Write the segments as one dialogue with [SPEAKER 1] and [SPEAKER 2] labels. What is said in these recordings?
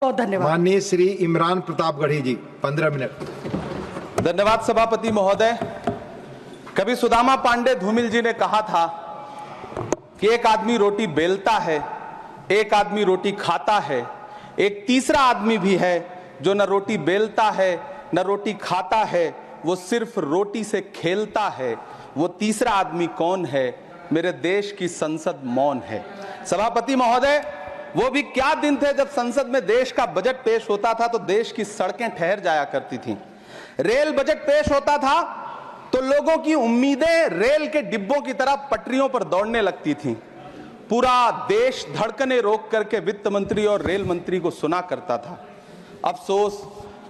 [SPEAKER 1] बहुत धन्यवाद।
[SPEAKER 2] माननीय श्री इमरान प्रतापगढ़ी जी 15 मिनट।
[SPEAKER 3] धन्यवाद सभापति महोदय। कभी सुदामा पांडे धूमिल जी ने कहा था कि एक आदमी रोटी बेलता है, एक आदमी रोटी खाता है, एक तीसरा आदमी भी है जो न रोटी बेलता है न रोटी खाता है, वो सिर्फ रोटी से खेलता है। वो तीसरा आदमी कौन है? मेरे देश की संसद मौन है। सभापति महोदय, वो भी क्या दिन थे जब संसद में देश का बजट पेश होता था तो देश की सड़कें ठहर जाया करती थीं। रेल बजट पेश होता था तो लोगों की उम्मीदें रेल के डिब्बों की तरह पटरियों पर दौड़ने लगती थीं। पूरा देश धड़कने रोक करके वित्त मंत्री और रेल मंत्री को सुना करता था। अफसोस,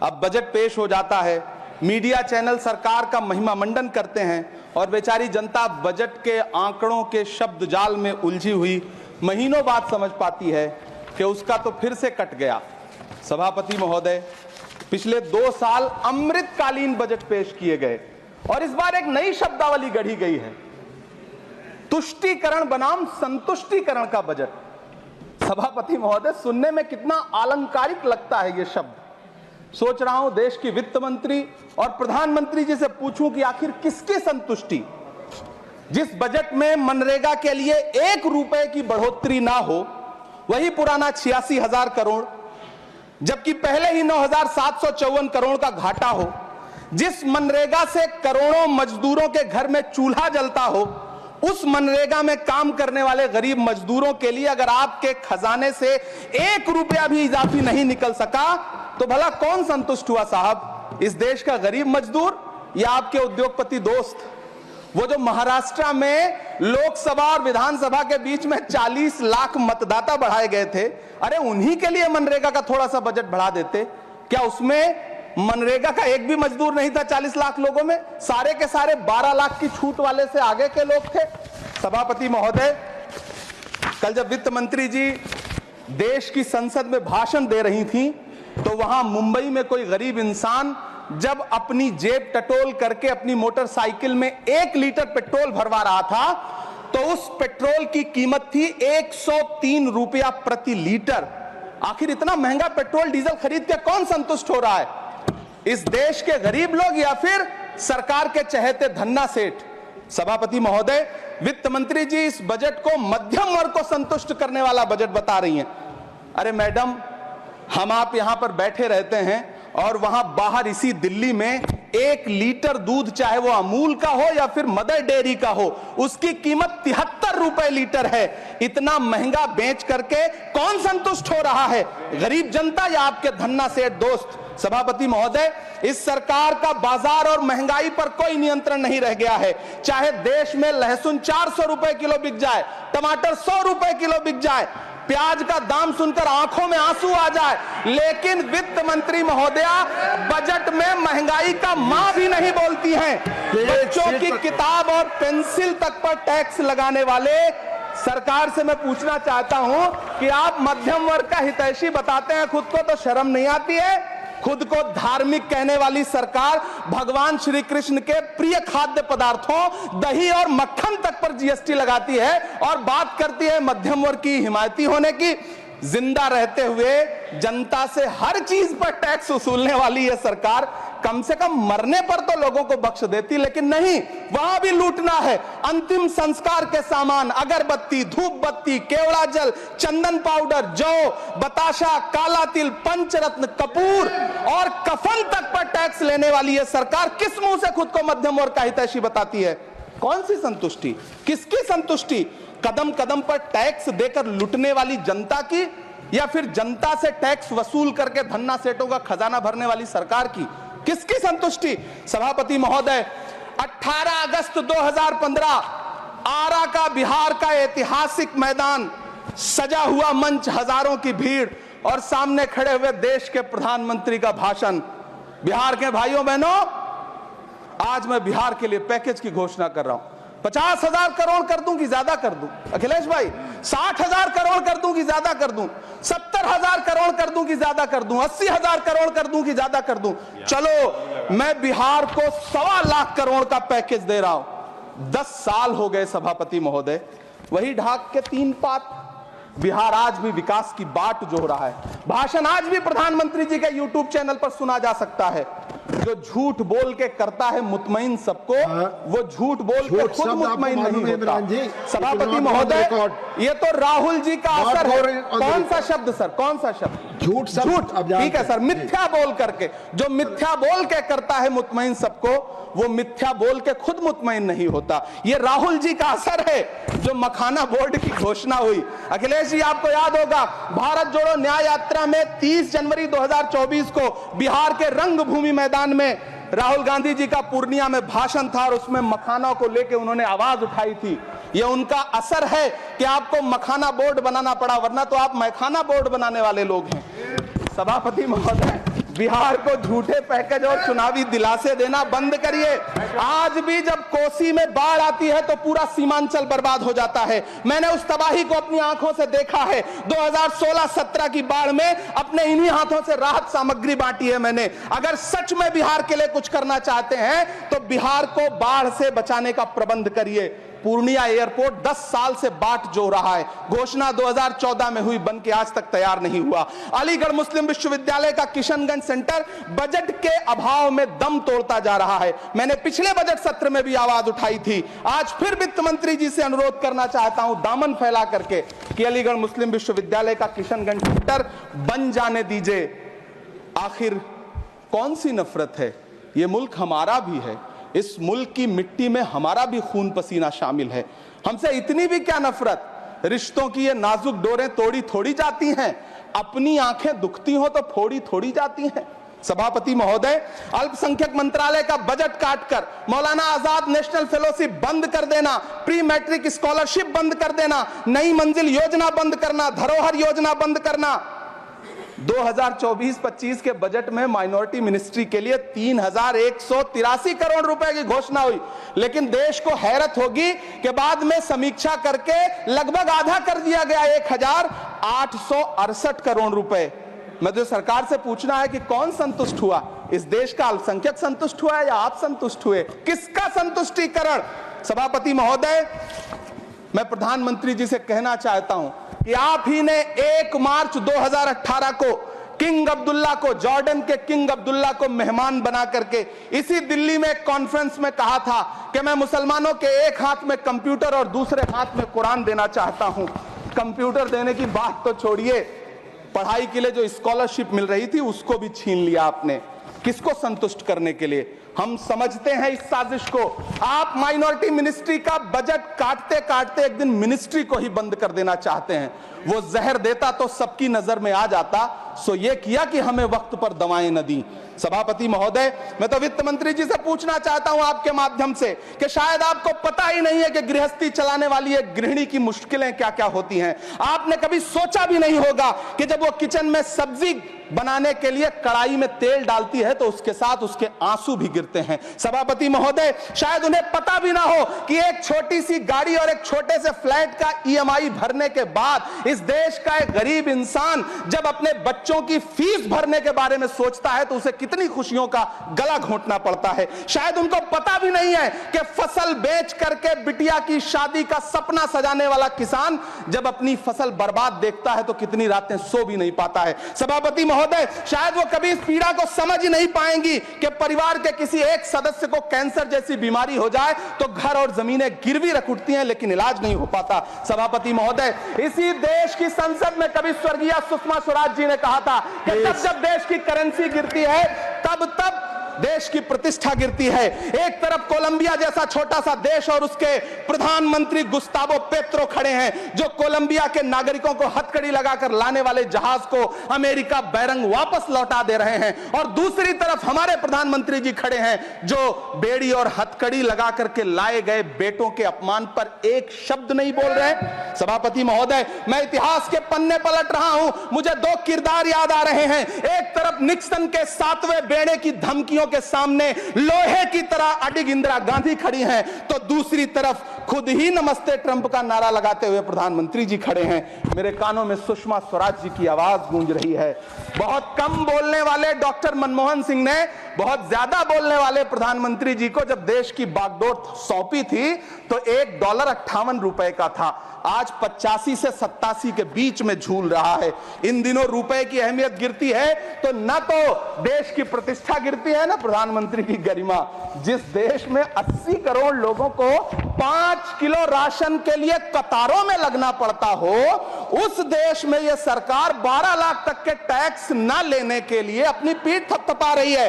[SPEAKER 3] अब बजट पेश हो जाता है, मीडिया चैनल सरकार का महिमा मंडन करते हैं और बेचारी जनता बजट के आंकड़ों के शब्द जाल में उलझी हुई महीनों बाद समझ पाती है कि उसका तो फिर से कट गया। सभापति महोदय, पिछले 2 साल अमृतकालीन बजट पेश किए गए और इस बार एक नई शब्दावली गढ़ी गई है, तुष्टीकरण बनाम संतुष्टीकरण का बजट। सभापति महोदय, सुनने में कितना अलंकारिक लगता है ये शब्द। सोच रहा हूं देश की वित्त मंत्री और प्रधानमंत्री जी से पूछूं कि आखिर किसकी संतुष्टि? जिस बजट में मनरेगा के लिए 1 रुपए की बढ़ोतरी ना हो, वही पुराना 86,000 करोड़, जबकि पहले ही 9,754 करोड़ का घाटा हो, जिस मनरेगा से करोड़ों मजदूरों के घर में चूल्हा जलता हो, उस मनरेगा में काम करने वाले गरीब मजदूरों के लिए अगर आपके खजाने से 1 रुपया भी इजाफी नहीं निकल सका तो भला कौन संतुष्ट हुआ साहब? इस देश का गरीब मजदूर या आपके उद्योगपति दोस्त? वो जो महाराष्ट्र में लोकसभा और विधानसभा के बीच में 40 लाख मतदाता बढ़ाए गए थे, अरे उन्हीं के लिए मनरेगा का थोड़ा सा बजट बढ़ा देते। क्या उसमें मनरेगा का एक भी मजदूर नहीं था 40 लाख लोगों में? सारे के सारे 12 लाख की छूट वाले से आगे के लोग थे। सभापति महोदय, कल जब वित्त मंत्री जी देश की संसद में भाषण दे रही थी तो वहां मुंबई में कोई गरीब इंसान जब अपनी जेब टटोल करके अपनी मोटरसाइकिल में 1 लीटर पेट्रोल भरवा रहा था तो उस पेट्रोल की कीमत थी 103 रुपया प्रति लीटर। आखिर इतना महंगा पेट्रोल डीजल खरीद के कौन संतुष्ट हो रहा है? इस देश के गरीब लोग या फिर सरकार के चहेते धन्ना सेठ? सभापति महोदय, वित्त मंत्री जी इस बजट को मध्यम वर्ग को संतुष्ट करने वाला बजट बता रही हैं। अरे मैडम, हम आप यहां पर बैठे रहते हैं और वहां बाहर इसी दिल्ली में 1 लीटर दूध, चाहे वो अमूल का हो या फिर मदर डेयरी का हो, उसकी कीमत 73 रुपए लीटर है। इतना महंगा बेच करके कौन संतुष्ट हो रहा है? गरीब जनता या आपके धन्ना सेठ दोस्त? सभापति महोदय, इस सरकार का बाजार और महंगाई पर कोई नियंत्रण नहीं रह गया है। चाहे देश में लहसुन 400 रुपए किलो बिक जाए, टमाटर 100 रुपए किलो बिक जाए, प्याज का दाम सुनकर आंखों में आंसू आ जाए, लेकिन वित्त मंत्री महोदया बजट में महंगाई का मां भी नहीं बोलती हैं। बच्चों की किताब और पेंसिल तक पर टैक्स लगाने वाले सरकार से मैं पूछना चाहता हूं कि आप मध्यम वर्ग का हितैषी बताते हैं, खुद को तो शर्म नहीं आती है? खुद को धार्मिक कहने वाली सरकार भगवान श्री कृष्ण के प्रिय खाद्य पदार्थों दही और मक्खन तक पर जीएसटी लगाती है और बात करती है मध्यम वर्ग की हिमायती होने की। जिंदा रहते हुए जनता से हर चीज पर टैक्स वसूलने वाली यह सरकार कम से कम मरने पर तो लोगों को बख्श देती, लेकिन नहीं, वहां भी लूटना है। अंतिम संस्कार के सामान, अगरबत्ती, धूप बत्ती, केवड़ा जल, चंदन पाउडर, जौ, बताशा, काला तिल, पंचरत्न, कपूर और कफन तक पर टैक्स लेने वाली यह सरकार किस मुंह से खुद को मध्यम वर्ग का हितैषी बताती है? कौन सी संतुष्टि? किसकी संतुष्टि? कदम कदम पर टैक्स देकर लूटने वाली जनता की या फिर जनता से टैक्स वसूल करके धन्ना सेठों का खजाना भरने वाली सरकार की? किसकी संतुष्टि? सभापति महोदय, 18 अगस्त 2015 आरा का बिहार का ऐतिहासिक मैदान, सजा हुआ मंच, हजारों की भीड़ और सामने खड़े हुए देश के प्रधानमंत्री का भाषण। बिहार के भाइयों बहनों, आज मैं बिहार के लिए पैकेज की घोषणा कर रहा हूं। 50,000 करोड़ कर दूं कि ज्यादा कर दूं? अखिलेश भाई, 60,000 करोड़ कर दूं कि ज्यादा कर दूं? 70,000 करोड़ कर दूं कि ज्यादा कर दूं? 80,000 करोड़ कर दूं कि ज्यादा कर दूं? चलो, मैं बिहार को 1.25 लाख करोड़ का पैकेज दे रहा हूं। 10 साल हो गए सभापति महोदय, वही ढाक के 3 पात, बिहार आज भी विकास की बाट जो रहा है। भाषण आज भी प्रधानमंत्री जी के यूट्यूब चैनल पर सुना जा सकता है। जो झूठ बोल के करता है मुतमईन सबको, वो झूठ बोल के खुद मुतमईन नहीं होता। सभापति महोदय, ये तो राहुल जी का असर है। कौन सा शब्द सर, कौन सा शब्द?
[SPEAKER 2] झूठ।
[SPEAKER 3] ठीक है सर, मिथ्या बोल करके, जो मिथ्या बोल के करता है मुतमईन सबको, वो मिथ्या बोल के खुद मुतमईन नहीं होता। ये राहुल जी का असर है। जो मखाना बोर्ड की घोषणा हुई, अखिलेश जी आपको याद होगा, भारत जोड़ो न्याय यात्रा में 30 जनवरी 2024 को बिहार के रंगभूमि मैदान में राहुल गांधी जी का पूर्णिया में भाषण था और उसमें मखाना को लेकर उन्होंने आवाज उठाई थी। ये उनका असर है कि आपको मखाना बोर्ड बनाना पड़ा, वरना तो आप मैखाना बोर्ड बनाने वाले लोग हैं। सभापति महोदय, बिहार को झूठे पैकेज और चुनावी दिलासे देना बंद करिए। आज भी जब कोसी में बाढ़ आती है तो पूरा सीमांचल बर्बाद हो जाता है। मैंने उस तबाही को अपनी आंखों से देखा है। 2016-17 की बाढ़ में अपने इन्हीं हाथों से राहत सामग्री बांटी है मैंने। अगर सच में बिहार के लिए कुछ करना चाहते हैं तो बिहार को बाढ़ से बचाने का प्रबंध करिए। पूर्णिया एयरपोर्ट 10 साल से बाट जो रहा है, घोषणा 2014 में हुई, बन के आज तक तैयार नहीं हुआ। अलीगढ़ मुस्लिम विश्वविद्यालय का किशनगंज सेंटर बजट के अभाव में दम तोड़ता जा रहा है। मैंने पिछले बजट सत्र में भी आवाज उठाई थी। आज फिर वित्त मंत्री जी से अनुरोध करना चाहता हूं, दामन फैला करके, कि अलीगढ़ मुस्लिम विश्वविद्यालय का किशनगंज सेंटर बन जाने दीजिए। आखिर कौन सी नफरत है? ये मुल्क हमारा भी है। इस मुल्क की मिट्टी में हमारा भी खून पसीना शामिल है। हमसे इतनी भी क्या नफरत? रिश्तों की ये नाजुक डोरें तोड़ी थोड़ी जाती हैं। अपनी आंखें दुखती हो तो फोड़ी थोड़ी जाती हैं। सभापति महोदय, अल्पसंख्यक मंत्रालय का बजट काटकर मौलाना आजाद नेशनल फेलोशिप बंद कर देना, प्री मैट्रिक स्कॉलरशिप बंद कर देना, नई मंजिल योजना बंद करना, धरोहर योजना बंद करना। 2024-25 के बजट में माइनॉरिटी मिनिस्ट्री के लिए 3183 करोड़ रुपए की घोषणा हुई, लेकिन देश को हैरत होगी कि बाद में समीक्षा करके लगभग आधा कर दिया गया, 1868 करोड़ रुपए। मुझे सरकार से पूछना है कि कौन संतुष्ट हुआ? इस देश का अल्पसंख्यक संतुष्ट हुआ या आप संतुष्ट हुए? किसका संतुष्टिकरण? सभापति महोदय, मैं प्रधानमंत्री जी से कहना चाहता हूं कि आप ही ने 1 मार्च 2018 को किंग अब्दुल्ला को, जॉर्डन के किंग अब्दुल्ला को मेहमान बना करके इसी दिल्ली में एक कॉन्फ्रेंस में कहा था कि मैं मुसलमानों के एक हाथ में कंप्यूटर और दूसरे हाथ में कुरान देना चाहता हूं। कंप्यूटर देने की बात तो छोड़िए, पढ़ाई के लिए जो स्कॉलरशिप मिल रही थी उसको भी छीन लिया आपने। किसको संतुष्ट करने के लिए? हम समझते हैं इस साजिश को। आप माइनॉरिटी मिनिस्ट्री का बजट काटते काटते एक दिन मिनिस्ट्री को ही बंद कर देना चाहते हैं। वो जहर देता तो सबकी नजर में आ जाता, सो ये किया कि हमें वक्त पर दवाएं न दी। सभापति महोदय, मैं तो वित्त मंत्री जी से पूछना चाहता हूं आपके माध्यम से कि शायद आपको पता ही नहीं है कि गृहस्थी चलाने वाली एक गृहिणी की मुश्किलें क्या क्या होती हैं। आपने कभी सोचा भी नहीं होगा कि जब वो किचन में सब्जी बनाने के लिए कढ़ाई में तेल डालती है तो उसके साथ उसके आंसू भी गिरते हैं। सभापति महोदय, शायद उन्हें पता भी ना हो कि एक छोटी सी गाड़ी और एक छोटे से फ्लैट का EMI भरने के बाद इस देश का एक गरीब इंसान जब अपने बच्चों की फीस भरने के बारे में सोचता है तो उसे कितनी खुशियों का गला घोंटना पड़ता है। शायद उनको पता भी नहीं है कि फसल बेच करके बिटिया की शादी का सपना सजाने वाला किसान जब अपनी फसल बर्बाद देखता है तो कितनी रातें सो भी नहीं पाता है। सभापति महोदय, शायद वो कभी इस पीड़ा को समझ ही नहीं पाएंगी कि परिवार के किसी एक सदस्य को कैंसर जैसी बीमारी हो जाए तो घर और जमीनें गिरवी रख उठती हैं लेकिन इलाज नहीं हो पाता। सभापति महोदय, इसी देश की संसद में कभी स्वर्गीय सुषमा स्वराज जी ने कहा था कि तब जब देश की करेंसी गिरती है तब देश की प्रतिष्ठा गिरती है। एक तरफ कोलंबिया जैसा छोटा सा देश और उसके प्रधानमंत्री गुस्तावो पेत्रो खड़े हैं जो कोलंबिया के नागरिकों को हथकड़ी लगाकर लाने वाले जहाज को अमेरिका बैरंग वापस लौटा दे रहे हैं, और दूसरी तरफ हमारे प्रधानमंत्री जी खड़े हैं जो बेड़ी और हथकड़ी लगा करके लाए गए बेटों के अपमान पर एक शब्द नहीं बोल रहे। सभापति महोदय, मैं इतिहास के पन्ने पलट रहा हूं, मुझे 2 किरदार याद आ रहे हैं। एक तरफ निक्सन के 7वें बेड़े की धमकियों के सामने लोहे की तरह अडिग इंदिरा गांधी खड़ी हैं, तो दूसरी तरफ खुद ही नमस्ते ट्रंप का नारा लगाते हुए प्रधानमंत्री जी खड़े हैं। मेरे कानों में सुषमा स्वराज जी की आवाज गूंज रही है। बहुत कम बोलने वाले डॉक्टर मनमोहन सिंह ने बहुत ज्यादा बोलने वाले प्रधानमंत्री जी को जब देश की बागडोर सौंपी थी तो $1.58 का था, आज 85 से 87 के बीच में झूल रहा है। इन दिनों रुपए की अहमियत गिरती है तो न तो देश की प्रतिष्ठा गिरती है, ना प्रधानमंत्री की गरिमा। जिस देश में 80 करोड़ लोगों को 5 किलो राशन के लिए कतारों में लगना पड़ता हो, उस देश में यह सरकार 12 लाख तक के टैक्स न लेने के लिए अपनी पीठ थपथपा रही है।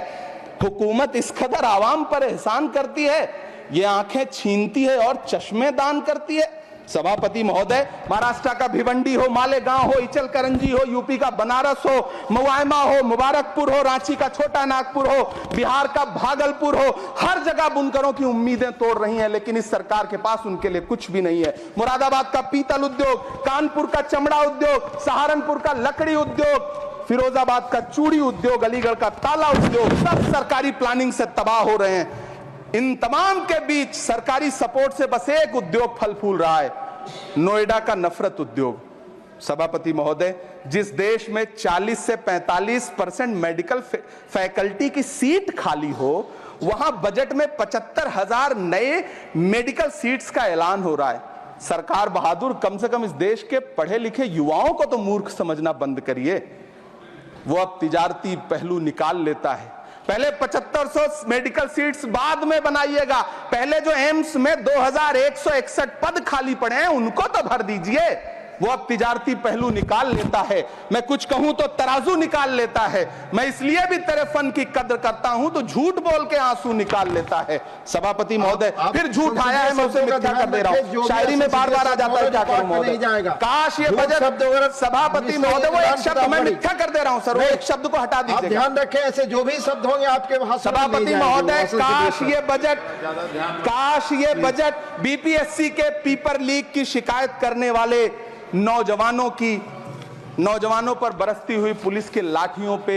[SPEAKER 3] हुकूमत इस कदर आवाम पर एहसान करती है, ये आंखें छीनती है और चश्मे दान करती है। सभापति महोदय, महाराष्ट्र का भिवंडी हो, मालेगांव हो, इचल करंजी हो, यूपी का बनारस हो, मुआयमा हो, मुबारकपुर हो, रांची का छोटा नागपुर हो, बिहार का भागलपुर हो, हर जगह बुनकरों की उम्मीदें तोड़ रही हैं, लेकिन इस सरकार के पास उनके लिए कुछ भी नहीं है। मुरादाबाद का पीतल उद्योग, कानपुर का चमड़ा उद्योग, सहारनपुर का लकड़ी उद्योग, फिरोजाबाद का चूड़ी उद्योग, अलीगढ़ का ताला उद्योग, सब सरकारी प्लानिंग से तबाह हो रहे हैं। इन तमाम के बीच सरकारी सपोर्ट से बस एक उद्योग फल फूल रहा है, नोएडा का नफरत उद्योग। सभापति महोदय, जिस देश में 40 से 45% मेडिकल फैकल्टी की सीट खाली हो, वहां बजट में 75,000 नए मेडिकल सीट्स का ऐलान हो रहा है। सरकार बहादुर, कम से कम इस देश के पढ़े लिखे युवाओं को तो मूर्ख समझना बंद करिए। वो अब तिजारती पहलू निकाल लेता है। पहले 7500 मेडिकल सीट्स बाद में बनाइएगा, पहले जो एम्स में 2161 पद खाली पड़े हैं उनको तो भर दीजिए। वो अब तिजारती पहलू निकाल लेता है, मैं कुछ कहूं तो तराजू निकाल लेता है। मैं इसलिए भी तेरे फन की कद्र करता हूं तो झूठ बोल के आंसू निकाल लेता है। सभापति महोदय, फिर झूठ आया है, मैं उसे मिथ्या कर दे रहा हूं। शायरी में बार बार आ जाता है, क्या करूं महोदय। काश ये बजट, सभापति महोदय, वो एक शब्द मैं मिथ्या कर दे रहा हूं सर, वो एक शब्द को हटा दीजिए।
[SPEAKER 2] ध्यान रखें, ऐसे जो भी शब्द होंगे आपके वहां।
[SPEAKER 3] सभापति महोदय, काश ये बजट बीपीएससी के पेपर लीक की शिकायत करने वाले नौजवानों पर बरसती हुई पुलिस के लाठियों पे,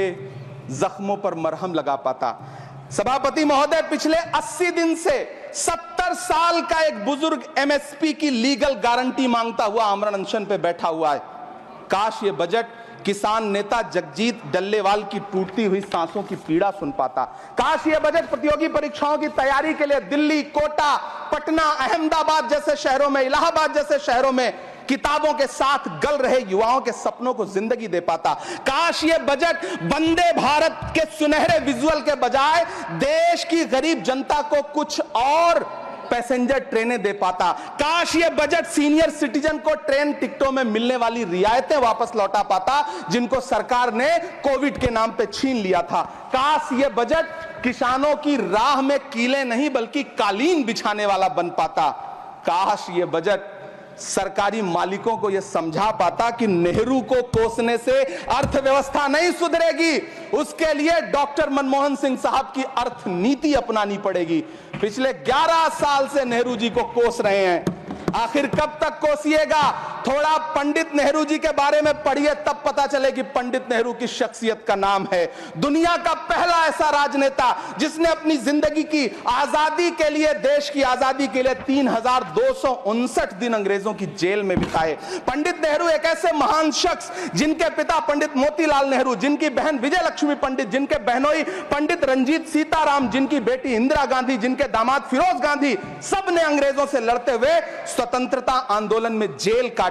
[SPEAKER 3] जख्मों पर मरहम लगा पाता। सभापति महोदय, पिछले 80 दिन से 70 साल का एक बुजुर्ग एमएसपी की लीगल गारंटी मांगता हुआ आमरण अनशन पे बैठा हुआ है। काश ये बजट किसान नेता जगजीत डल्लेवाल की टूटती हुई सांसों की पीड़ा सुन पाता। काश ये बजट प्रतियोगी परीक्षाओं की तैयारी के लिए दिल्ली, कोटा, पटना, अहमदाबाद जैसे शहरों में, इलाहाबाद जैसे शहरों में किताबों के साथ गल रहे युवाओं के सपनों को जिंदगी दे पाता। काश ये बजट वंदे भारत के सुनहरे विजुअल के बजाय देश की गरीब जनता को कुछ और पैसेंजर ट्रेनें दे पाता। काश ये बजट सीनियर सिटीजन को ट्रेन टिकटों में मिलने वाली रियायतें वापस लौटा पाता, जिनको सरकार ने कोविड के नाम पे छीन लिया था। काश ये बजट किसानों की राह में कीले नहीं बल्कि कालीन बिछाने वाला बन पाता। काश ये बजट सरकारी मालिकों को यह समझा पाता कि नेहरू को कोसने से अर्थव्यवस्था नहीं सुधरेगी, उसके लिए डॉक्टर मनमोहन सिंह साहब की अर्थ नीति अपनानी पड़ेगी। पिछले 11 साल से नेहरू जी को कोस रहे हैं, आखिर कब तक कोसिएगा। थोड़ा पंडित नेहरू जी के बारे में पढ़िए, तब पता चले कि पंडित नेहरू की शख्सियत का नाम है। दुनिया का पहला ऐसा राजनेता जिसने अपनी जिंदगी की आजादी के लिए, देश की आजादी के लिए 3259 दिन अंग्रेजों की जेल में बिताए। पंडित नेहरू एक ऐसे महान शख्स जिनके पिता पंडित मोतीलाल नेहरू, जिनकी बहन विजय लक्ष्मी पंडित, जिनके बहनोई पंडित रंजीत सीताराम, जिनकी बेटी इंदिरा गांधी, जिनके दामाद फिरोज गांधी, सब ने अंग्रेजों से लड़ते हुए स्वतंत्रता आंदोलन में जेल काटी।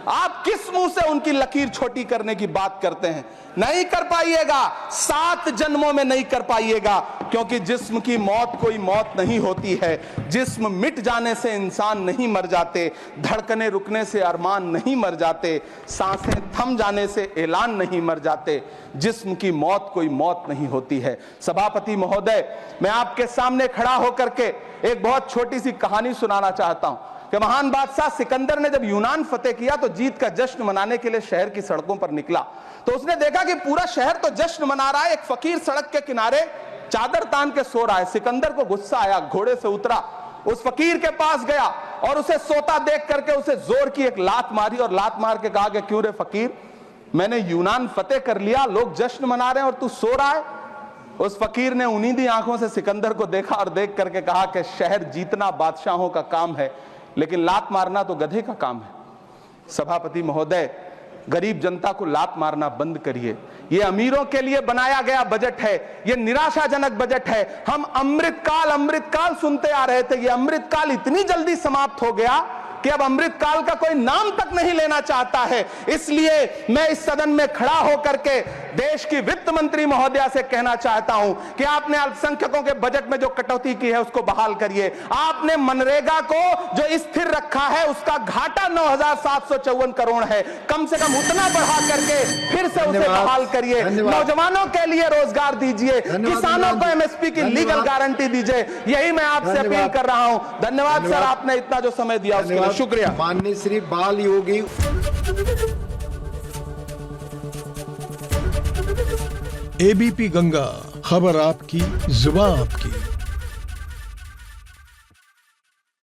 [SPEAKER 3] आप किस मुंह से उनकी लकीर छोटी करने की बात करते हैं? नहीं कर पाइएगा, 7 जन्मों में नहीं कर पाइएगा, क्योंकि जिस्म की मौत कोई मौत नहीं होती है। जिस्म मिट जाने से इंसान नहीं मर जाते, धड़कने रुकने से अरमान नहीं मर जाते, सांसें थम जाने से ऐलान नहीं मर जाते। जिस्म की मौत कोई मौत नहीं होती है। सभापति महोदय, मैं आपके सामने खड़ा होकर के एक बहुत छोटी सी कहानी सुनाना चाहता हूं कि महान बादशाह सिकंदर ने जब यूनान फतेह किया तो जीत का जश्न मनाने के लिए शहर की सड़कों पर निकला। तो उसने देखा कि पूरा शहर तो जश्न मना रहा है, एक फकीर सड़क के किनारे चादर तान के सो रहा है। सिकंदर को गुस्सा आया, घोड़े से उतरा, उस फकीर के पास गया और उसे सोता देख करके उसे जोर की एक लात मारी और लात मार के कहा कि क्यों रे फकीर, मैंने यूनान फतेह कर लिया, लोग जश्न मना रहे हैं और तू सो रहा है। उस फकीर ने उन्नीदी आंखों से सिकंदर को देखा और देख करके कहा कि शहर जीतना बादशाहों का काम है, लेकिन लात मारना तो गधे का काम है। सभापति महोदय, गरीब जनता को लात मारना बंद करिए। ये अमीरों के लिए बनाया गया बजट है, ये निराशाजनक बजट है। हम अमृतकाल सुनते आ रहे थे, ये अमृतकाल इतनी जल्दी समाप्त हो गया कि अब अमृतकाल का कोई नाम तक नहीं लेना चाहता है। इसलिए मैं इस सदन में खड़ा होकर के देश की वित्त मंत्री महोदया से कहना चाहता हूं कि आपने अल्पसंख्यकों के बजट में जो कटौती की है उसको बहाल करिए। आपने मनरेगा को जो स्थिर रखा है उसका घाटा 9,754 करोड़ है, कम से कम उतना बढ़ा करके फिर से उसे बहाल करिए। नौजवानों के लिए रोजगार दीजिए, किसानों को एमएसपी की लीगल गारंटी दीजिए। यही मैं आपसे अपील कर रहा हूं। धन्यवाद सर, आपने इतना जो समय दिया उसके लिए शुक्रिया।
[SPEAKER 2] माननीय श्री बाल योगी।
[SPEAKER 1] एबीपी गंगा, खबर आपकी, जुबान आपकी।